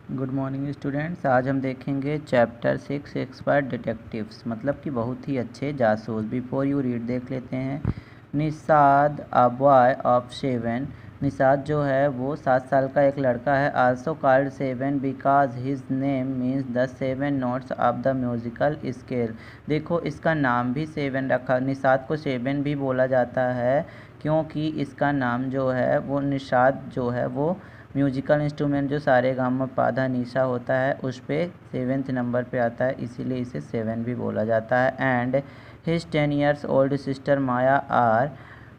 Good morning students. आज हम देखेंगे चैप्टर 6 एक्सपर्ट डिटेक्टिव्स, मतलब कि बहुत ही अच्छे जासूस। बिफोर यू रीड देख लेते हैं। Nishad a boy of 7। Nishad जो है वो 7 साल का एक लड़का है। Also called 7 because his name means the 7 notes of the musical scale. देखो, इसका नाम भी 7 रखा। निषाद को 7 भी बोला जाता है क्योंकि इसका नाम जो है वो निषाद जो है वो म्यूजिकल इंस्ट्रूमेंट जो सारे गामा पाधा निशा होता है उस पर 7th नंबर पे आता है, इसीलिए इसे 7 भी बोला जाता है। And his 10 years old sister Maya are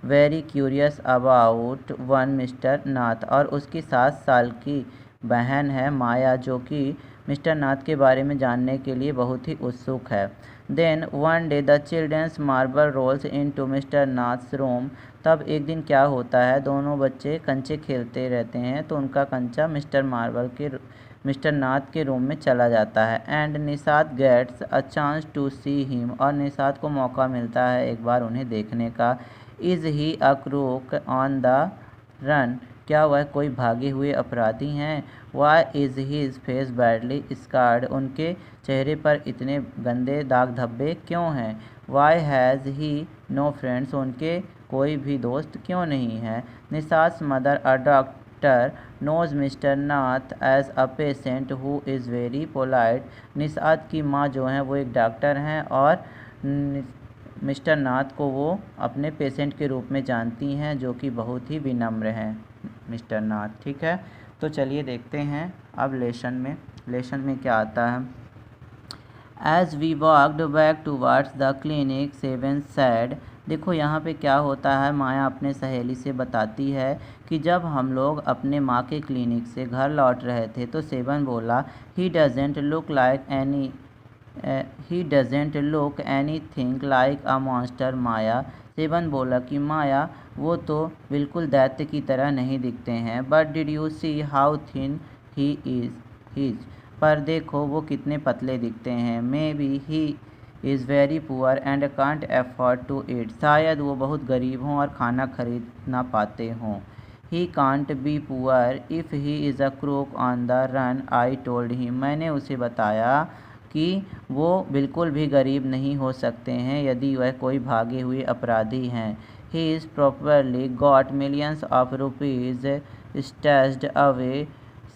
very curious about one mister Nath. और उसकी 7 साल की बहन है माया जो कि मिस्टर नाथ के बारे में जानने के लिए बहुत ही उत्सुक है। Then one day the children's marble rolls into Mr Nath's room. तब एक दिन क्या होता है, दोनों बच्चे कंचे खेलते रहते हैं तो उनका कंचा मिस्टर नाथ के रूम में चला जाता है। And Nishad gets a chance to see him. और निषाद को मौका मिलता है एक बार उन्हें देखने का। Is he a crook on the run. क्या वह कोई भागे हुए अपराधी हैं? Why is his face badly scarred. उनके चेहरे पर इतने गंदे दाग धब्बे क्यों हैं? Why has he no friends. उनके कोई भी दोस्त क्यों नहीं है? Nishad's mother a doctor knows mister Nath as a patient who is very polite. Nishad की माँ जो हैं वो एक डॉक्टर हैं और मिस्टर नाथ को वो अपने पेशेंट के रूप में जानती हैं जो कि बहुत ही विनम्र हैं मिस्टर नाथ। ठीक है, तो चलिए देखते हैं अब लेसन में क्या आता है। As we walked back towards the clinic 7 said. देखो यहाँ पे क्या होता है, माया अपने सहेली से बताती है कि जब हम लोग अपने माँ के क्लिनिक से घर लौट रहे थे तो 7 बोला he doesn't look anything like a monster. Maya 7 बोला कि माया वो तो बिल्कुल दैत्य की तरह नहीं दिखते हैं। But did you see how thin he is. पर देखो वो कितने पतले दिखते हैं। Maybe he is very poor and can't afford to eat. शायद वो बहुत गरीब हों और खाना खरीद ना पाते हों। He can't be poor if he is a crook on the run I told him. मैंने उसे बताया कि वो बिल्कुल भी गरीब नहीं हो सकते हैं यदि वह कोई भागे हुए अपराधी हैं। He is properly got millions of rupees stashed away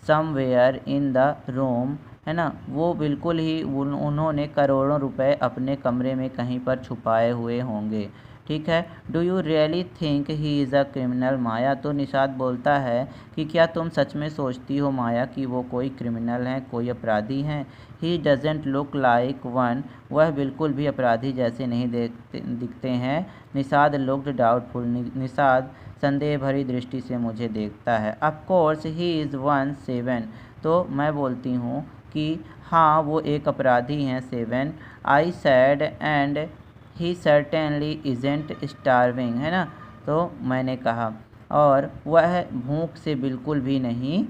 somewhere in the room. है ना, वो बिल्कुल ही उन्होंने करोड़ों रुपए अपने कमरे में कहीं पर छुपाए हुए होंगे। ठीक है। Do you really think he is a criminal. Maya तो निषाद बोलता है कि क्या तुम सच में सोचती हो माया कि वो कोई क्रिमिनल हैं, कोई अपराधी हैं? ही डजेंट लुक लाइक वन। वह बिल्कुल भी अपराधी जैसे नहीं दिखते हैं। Nishad looked doubtful. निषाद संदेह भरी दृष्टि से मुझे देखता है। Of course he is 7। तो मैं बोलती हूँ कि हाँ वो एक अपराधी हैं 7। आई sad and he certainly isn't starving. है ना, तो मैंने कहा और वह भूख से बिल्कुल भी नहीं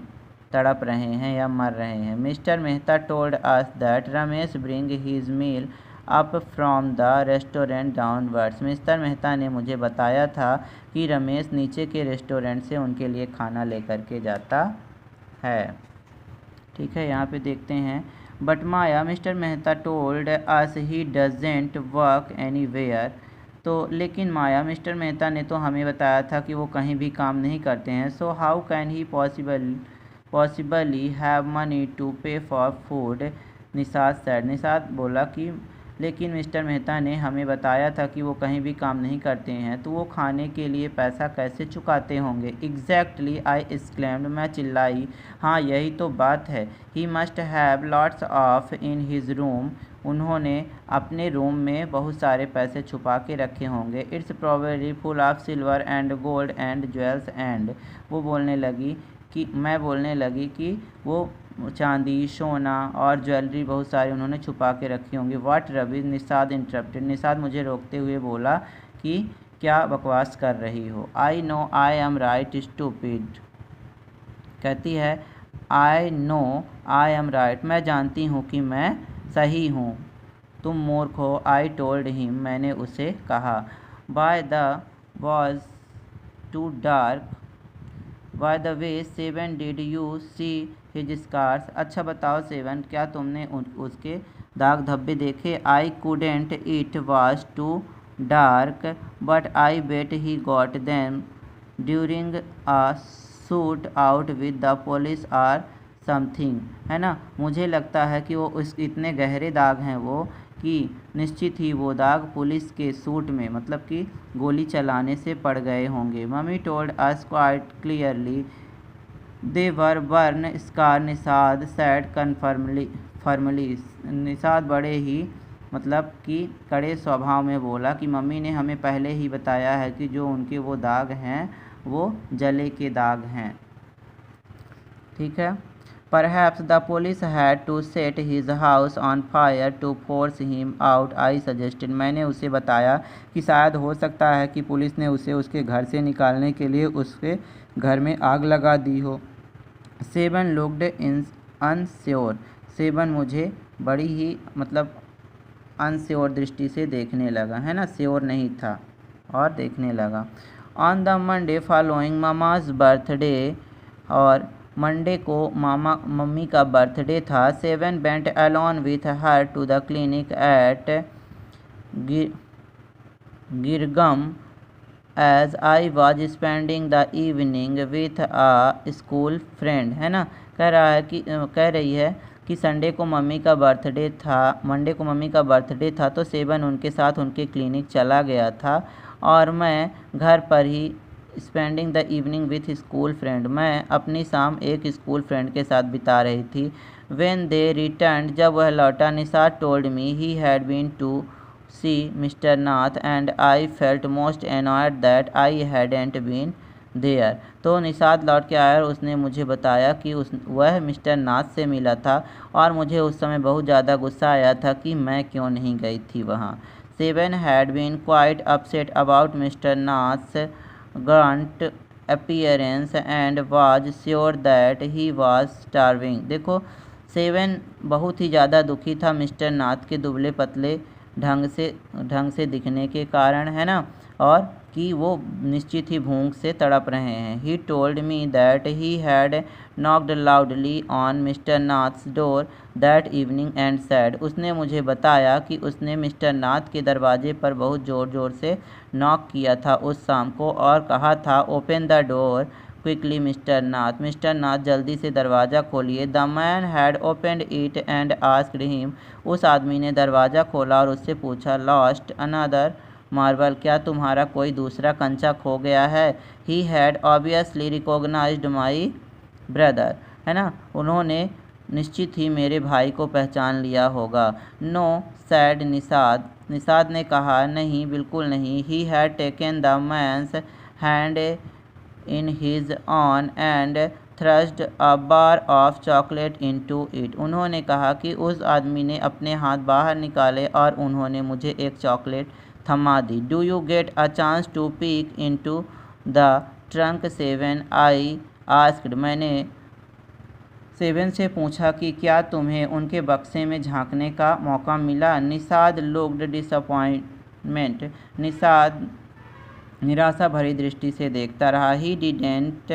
तड़प रहे हैं या मर रहे हैं। Mr Mehta told us that Ramesh bring his meal up from the restaurant downwards. Mr Mehta ने मुझे बताया था कि रमेश नीचे के रेस्टोरेंट से उनके लिए खाना लेकर के जाता है। ठीक है, यहाँ पे देखते हैं। But Maya mister Mehta told us he doesn't work anywhere. तो लेकिन माया मिस्टर मेहता ने तो हमें बताया था कि वो कहीं भी काम नहीं करते हैं। So how can he possibly have money to pay for food. Nishad बोला कि लेकिन मिस्टर मेहता ने हमें बताया था कि वो कहीं भी काम नहीं करते हैं तो वो खाने के लिए पैसा कैसे चुकाते होंगे। Exactly I exclaimed. मैं चिल्लाई। हाँ यही तो बात है। He must have lots of in his room. उन्होंने अपने रूम में बहुत सारे पैसे छुपा के रखे होंगे। It's probably full of silver and gold and jewels and. मैं बोलने लगी कि वो चांदी सोना और ज्वेलरी बहुत सारी उन्होंने छुपा के रखी होंगी। वाट रबीज। निषाद इंटरप्टेड। निषाद मुझे रोकते हुए बोला कि क्या बकवास कर रही हो। I know I am right stupid. कहती है I know I am right. मैं जानती हूँ कि मैं सही हूँ, तुम मूर्ख हो। I told him. मैंने उसे कहा। By the was too dark by the way seven, did you see his scars? अच्छा बताओ सेवन, क्या तुमने उसके दाग धब्बे देखे? I couldn't, it was too dark, but I bet he got them during a shoot out with the police or something, है ना। मुझे लगता है कि वो उस इतने गहरे दाग हैं वो कि निश्चित ही वो दाग पुलिस के सूट में, मतलब कि गोली चलाने से पड़ गए होंगे। Mummy told us quite clearly they were burn scar, Nishad said firmly. Nishad बड़े ही मतलब कि कड़े स्वभाव में बोला कि मम्मी ने हमें पहले ही बताया है कि जो उनके वो दाग हैं वो जले के दाग हैं। ठीक है। Perhaps the police had to set his house on fire to force him out, I suggested. मैंने उसे बताया कि शायद हो सकता है कि पुलिस ने उसे उसके घर से निकालने के लिए उसके घर में आग लगा दी हो। Seven looked unsure. सेवन मुझे बड़ी ही मतलब अनश्योर दृष्टि से देखने लगा, है ना, श्योर नहीं था और देखने लगा। On the Monday following mama's birthday, और मंडे को मम्मी का बर्थडे था। Seven went alone with her to the clinic at Girgaum as I was spending the evening with a school friend, है ना। कह रही है कि मंडे को मम्मी का बर्थडे था तो सेवन उनके साथ उनके क्लिनिक चला गया था और मैं घर पर ही spending the evening with school friend, मैं अपनी शाम एक स्कूल फ्रेंड के साथ बिता रही थी। व्हेन दे रिटर्न, जब वह लौटा, Nishad told me he had been to see Mr Nath and I felt most annoyed that I hadn't been there. तो निषाद लौट के आया और उसने मुझे बताया कि वह मिस्टर नाथ से मिला था और मुझे उस समय बहुत ज़्यादा गुस्सा आया था कि मैं क्यों नहीं गई थी वहाँ। Seven had been quite upset about Mr Nath's gaunt appearance and was sure that he was starving. देखो सेवन बहुत ही ज़्यादा दुखी था मिस्टर नाथ के दुबले पतले ढंग से दिखने के कारण, है ना, और कि वो निश्चित ही भूख से तड़प रहे हैं। He told me that he had knocked loudly on mister Nath's door that evening and sad. उसने मुझे बताया कि उसने मिस्टर नाथ के दरवाजे पर बहुत ज़ोर ज़ोर से नॉक किया था उस शाम को और कहा था open the door quickly mister Nath, mister Nath जल्दी से दरवाज़ा खोलिए। The man had opened it and asked him, उस आदमी ने दरवाज़ा खोला और उससे पूछा लॉस्ट अनदर मार्बल, क्या तुम्हारा कोई दूसरा कंचा खो गया है? He had obviously recognised my brother, है ना, उन्होंने निश्चित ही मेरे भाई को पहचान लिया होगा। नो सैड निषाद, निषाद ने कहा नहीं, बिल्कुल नहीं। He had taken the man's hand in his own and thrust a bar of chocolate into it. उन्होंने कहा कि उस आदमी ने अपने हाथ बाहर निकाले और उन्होंने मुझे एक चॉकलेट थमा दी। Do you get a chance to peek into the trunk seven, I asked, मैंने सेवन से पूछा कि क्या तुम्हें उनके बक्से में झांकने का मौका मिला? निषाद लुक्ड डिसअपॉइंटमेंट, निषाद निराशा भरी दृष्टि से देखता रहा। He didn't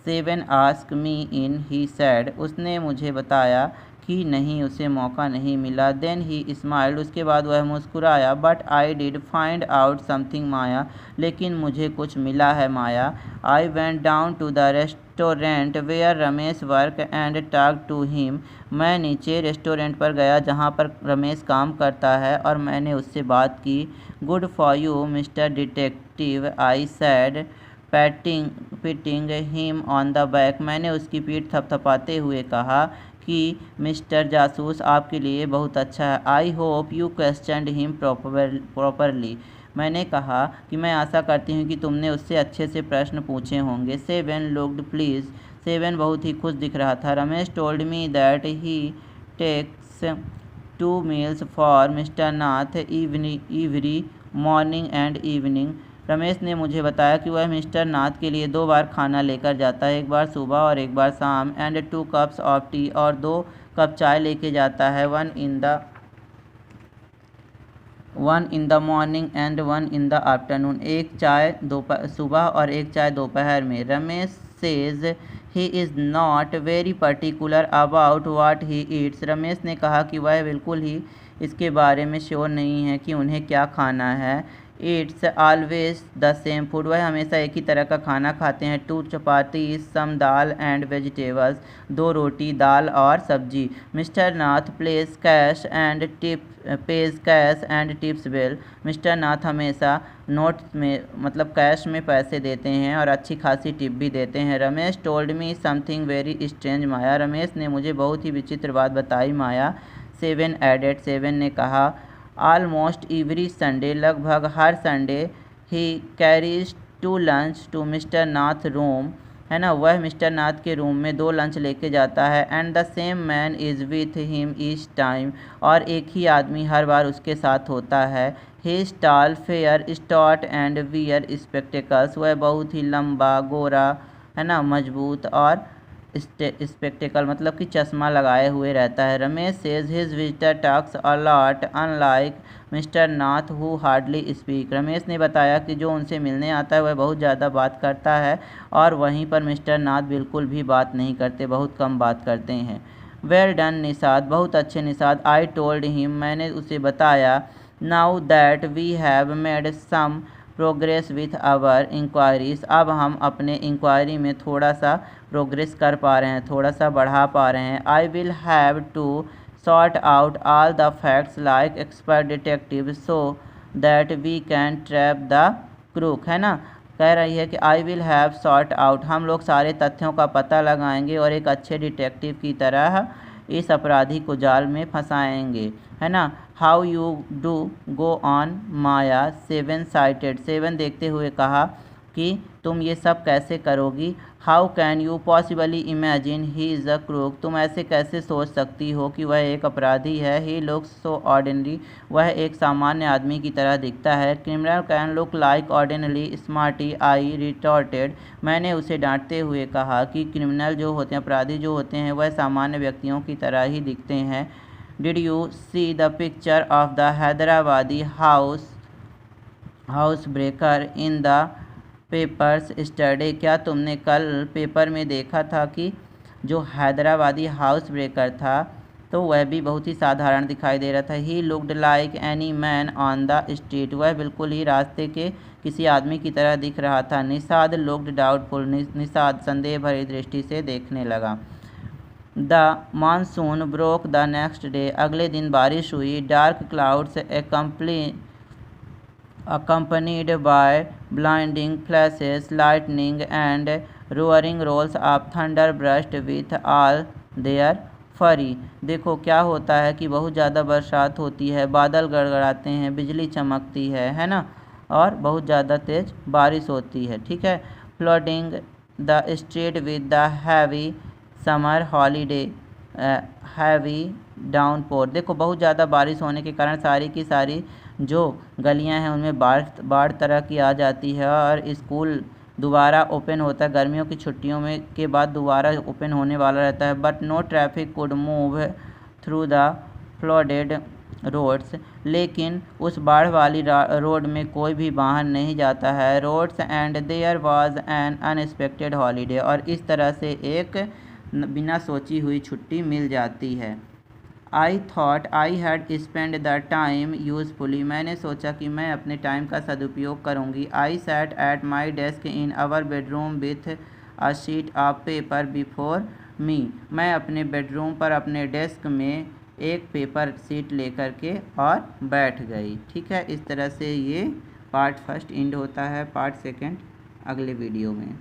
seven ask me in, he sad, उसने मुझे बताया कि नहीं, उसे मौका नहीं मिला। देन ही स्माइल्ड, उसके बाद वह मुस्कुराया। But I did find out something Maya, लेकिन मुझे कुछ मिला है माया। I went down to the restaurant where Ramesh work and talk to him, मैं नीचे रेस्टोरेंट पर गया जहाँ पर रमेश काम करता है और मैंने उससे बात की। Good for you mister detective, I sad pitting him on the back, मैंने उसकी पीठ थपथपाते हुए कहा कि मिस्टर जासूस आपके लिए बहुत अच्छा है। I hope you questioned him properly, मैंने कहा कि मैं आशा करती हूँ कि तुमने उससे अच्छे से प्रश्न पूछे होंगे। सेवन लुक्ड प्लीज, सेवन बहुत ही खुश दिख रहा था। Ramesh told me that he takes 2 meals for Mr Nath every morning and evening, Ramesh ने मुझे बताया कि वह मिस्टर नाथ के लिए 2 बार खाना लेकर जाता है, एक बार सुबह और एक बार शाम। एंड 2 cups ऑफ टी, और 2 कप चाय लेके जाता है। 1 in the morning and 1 in the afternoon, एक चाय सुबह और एक चाय दोपहर में। Ramesh says he is not very particular about what he eats, Ramesh ने कहा कि वह बिल्कुल ही इसके बारे में श्योर नहीं है कि उन्हें क्या खाना है। It's always the same food, वह हमेशा एक ही तरह का खाना खाते हैं। 2 चपाती, सम दाल एंड वेजिटेबल्स, 2 रोटी, दाल और सब्जी। Mister Nath pays cash and tips well, mister Nath हमेशा नोट्स में मतलब कैश में पैसे देते हैं और अच्छी खासी टिप भी देते हैं। Ramesh told me something very strange Maya, Ramesh ने मुझे बहुत ही विचित्र बात बताई माया। 7 एडेड, 7 ने कहा। ऑलमोस्ट एवरी संडे, लगभग हर Sunday. He carries 2 lunch to mister Nath room, है ना, वह मिस्टर नाथ के रूम में 2 लंच लेके जाता है। And the same man is with him each time, और एक ही आदमी हर बार उसके साथ होता है। He stall fair stout and wear spectacles, वह बहुत ही लंबा, गोरा, है ना, मजबूत और स्पेक्टिकल मतलब कि चश्मा लगाए हुए रहता है। Ramesh says his visitor talks a lot unlike mister Nath who hardly speak, Ramesh ने बताया कि जो उनसे मिलने आता है वह बहुत ज़्यादा बात करता है और वहीं पर मिस्टर नाथ बिल्कुल भी बात नहीं करते, बहुत कम बात करते हैं। वेल डन निषाद, बहुत अच्छे निषाद। आई टोल्ड हिम, मैंने उसे बताया। Now that we have made some progress with our enquiries, अब हम अपने इंक्वायरी में थोड़ा सा प्रोग्रेस कर पा रहे हैं, थोड़ा सा बढ़ा पा रहे हैं। I will have to sort out all the facts like expert detective so that we can trap the crook, है ना, कह रही है कि I will have sort out, हम लोग सारे तथ्यों का पता लगाएंगे और एक अच्छे डिटेक्टिव की तरह इस अपराधी को जाल में फंसाएंगे, है ना। How you do go on Maya, 7 sighted, 7 देखते हुए कहा कि तुम ये सब कैसे करोगी। How can you possibly imagine he is a crook, तुम ऐसे कैसे सोच सकती हो कि वह एक अपराधी है। ही लुक्स सो ऑर्डिनरी, वह एक सामान्य आदमी की तरह दिखता है। Criminal can look like ordinary smarty, I retorted, मैंने उसे डांटते हुए कहा कि क्रिमिनल जो होते हैं, अपराधी जो होते हैं, वह सामान्य व्यक्तियों की तरह ही दिखते हैं। Did you see the picture of the Hyderabadi house breaker in the papers study, क्या तुमने कल पेपर में देखा था कि जो हैदराबादी हाउस ब्रेकर था तो वह भी बहुत ही साधारण दिखाई दे रहा था। He looked like any man on the street, वह बिल्कुल ही रास्ते के किसी आदमी की तरह दिख रहा था। निषाद लुक्ड डाउटफुल, निषाद संदेह भरी दृष्टि से देखने लगा। The monsoon broke the next day, अगले दिन बारिश हुई। Dark clouds accompanied by blinding flashes, lightning and roaring rolls of thunder brushed with all their fury, देखो क्या होता है कि बहुत ज़्यादा बरसात होती है, बादल गड़गड़ाते हैं, बिजली चमकती है ना, और बहुत ज़्यादा तेज़ बारिश होती है, ठीक है। Flooding the street with the heavy summer holiday heavy downpour, देखो बहुत ज़्यादा बारिश होने के कारण सारी की सारी जो गलियां हैं उनमें बाढ़ तरह की आ जाती है और स्कूल दोबारा ओपन होता है, गर्मियों की छुट्टियों में के बाद दोबारा ओपन होने वाला रहता है। But no traffic could move through the flooded roads, लेकिन उस बाढ़ वाली रोड में कोई भी वाहन नहीं जाता है। Roads and there was an unexpected holiday, और इस तरह से एक बिना सोची हुई छुट्टी मिल जाती है। I thought I had spend the time usefully, मैंने सोचा कि मैं अपने टाइम का सदुपयोग करूँगी। I sat at my desk in our bedroom with a sheet of paper before me, मैं अपने बेडरूम पर अपने डेस्क में एक पेपर शीट लेकर के और बैठ गई, ठीक है। इस तरह से ये पार्ट 1 एंड होता है, पार्ट 2 अगले वीडियो में।